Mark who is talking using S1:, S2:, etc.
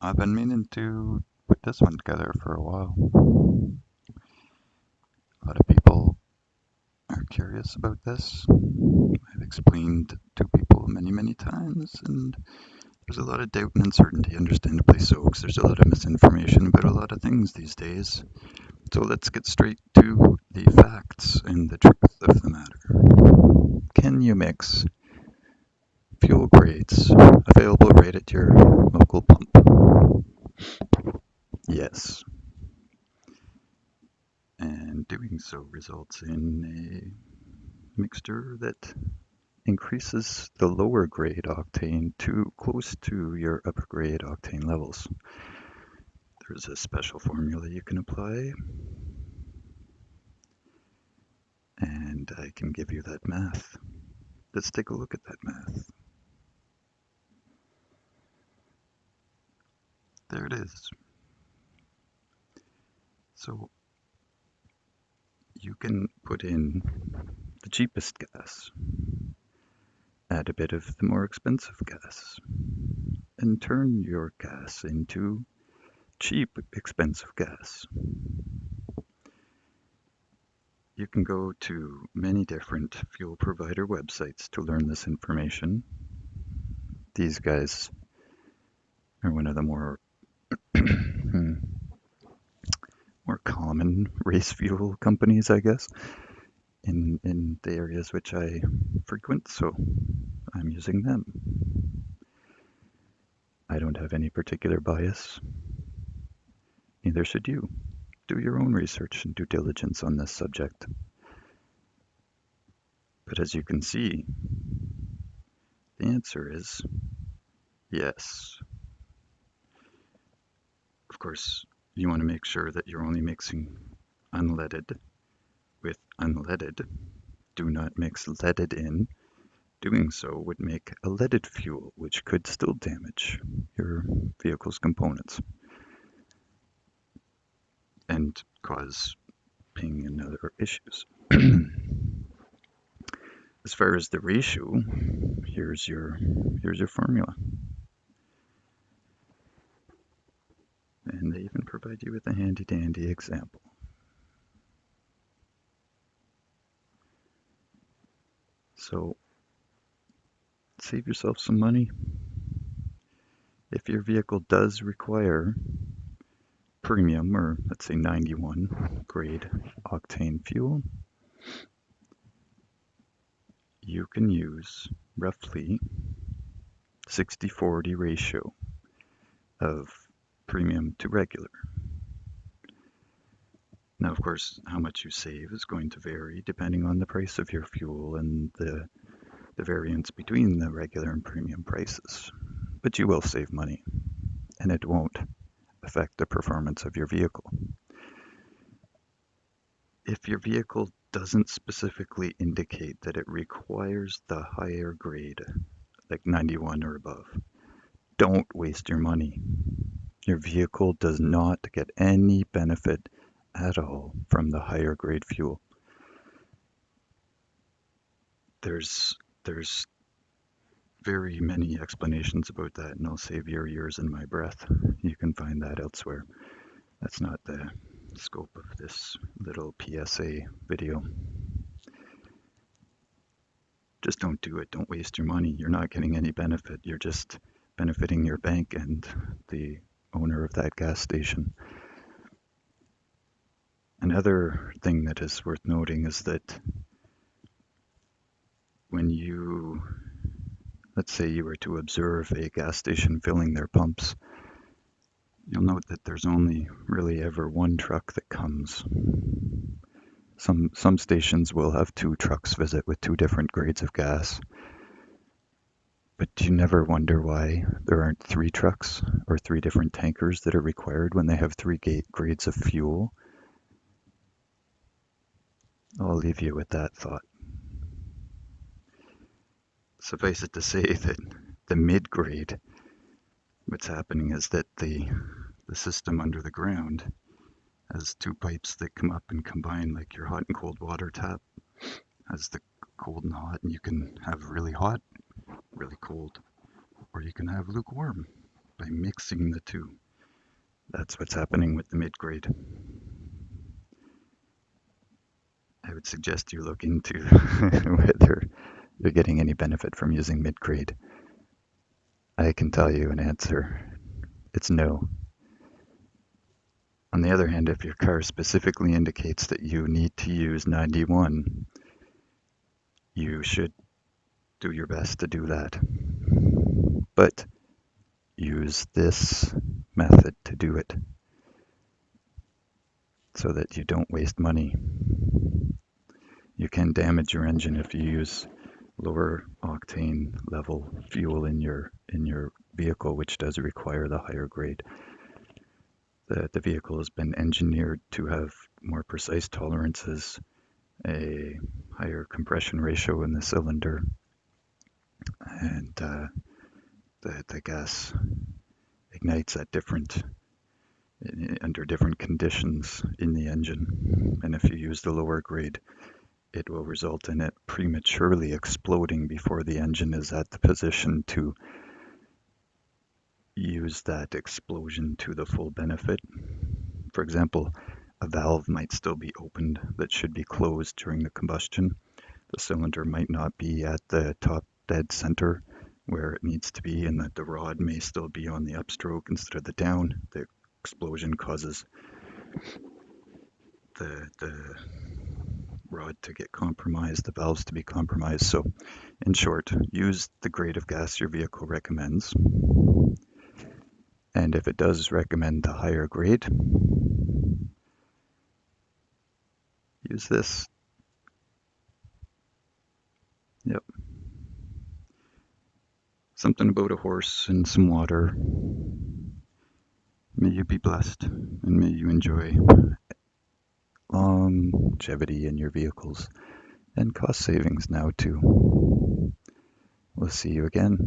S1: I've been meaning to put this one together for a while. A lot of people are curious about this. I've explained to people many, many times, and there's a lot of doubt and uncertainty, understandably so, because there's a lot of misinformation about a lot of things these days. So let's get straight to the facts and the truth of the matter. Can you mix fuel grades available right at your local pump? Yes. And doing so results in a mixture that increases the lower grade octane to close to your upper grade octane levels. There's a special formula you can apply, and I can give you that math. Let's take a look at that math. There it is. So you can put in the cheapest gas, add a bit of the more expensive gas, and turn your gas into cheap, expensive gas. You can go to many different fuel provider websites to learn this information. These guys are one of the more more common race fuel companies, I guess, in the areas which I frequent, so I'm using them. I don't have any particular bias. Neither should you. Do your own research and due diligence on this subject. But as you can see, the answer is yes. Of course, you want to make sure that you're only mixing unleaded with unleaded. Do not mix leaded in. Doing so would make a leaded fuel, which could still damage your vehicle's components and cause ping and other issues. As far as the ratio, here's your formula. And they even provide you with a handy dandy example. So save yourself some money. If your vehicle does require premium, or let's say 91 grade octane fuel, you can use roughly 60-40 ratio of premium to regular. Now, of course, how much you save is going to vary depending on the price of your fuel and the variance between the regular and premium prices. But you will save money, and it won't affect the performance of your vehicle. If your vehicle doesn't specifically indicate that it requires the higher grade, like 91 or above, don't waste your money. Your vehicle does not get any benefit at all from the higher grade fuel. There's very many explanations about that, and I'll save your ears and my breath. You can find that elsewhere. That's not the scope of this little PSA video. Just don't do it. Don't waste your money. You're not getting any benefit. You're just benefiting your bank and the owner of that gas station. Another thing that is worth noting is that when you, let's say you were to observe a gas station filling their pumps, you'll note that there's only really ever one truck that comes. Some stations will have 2 trucks visit with 2 different grades of gas. But do you never wonder why there aren't 3 trucks or 3 different tankers that are required when they have 3 grades of fuel? I'll leave you with that thought. Suffice it to say that the mid-grade, what's happening is that the system under the ground has 2 pipes that come up and combine, like your hot and cold water tap has the cold and hot, and you can have really hot, really cold, or you can have lukewarm. by mixing the two. That's what's happening with the mid-grade. I would suggest you look into whether you're getting any benefit from using mid-grade. I can tell you an answer. It's no. On the other hand, if your car specifically indicates that you need to use 91, you should do your best to do that. But use this method to do it so that you don't waste money. You can damage your engine if you use lower octane level fuel in your vehicle, which does require the higher grade. The vehicle has been engineered to have more precise tolerances, a higher compression ratio in the cylinder, and the gas ignites at under different conditions in the engine. And if you use the lower grade, it will result in it prematurely exploding before the engine is at the position to use that explosion to the full benefit. For example, a valve might still be opened that should be closed during the combustion. The cylinder might not be at the top dead center where it needs to be, and that the rod may still be on the upstroke instead of the down. The explosion causes the rod to get compromised, the valves to be compromised. So in short, use the grade of gas your vehicle recommends. And if it does recommend the higher grade, use this. Yep. Something about a horse and some water. May you be blessed and may you enjoy longevity in your vehicles and cost savings now too. We'll see you again.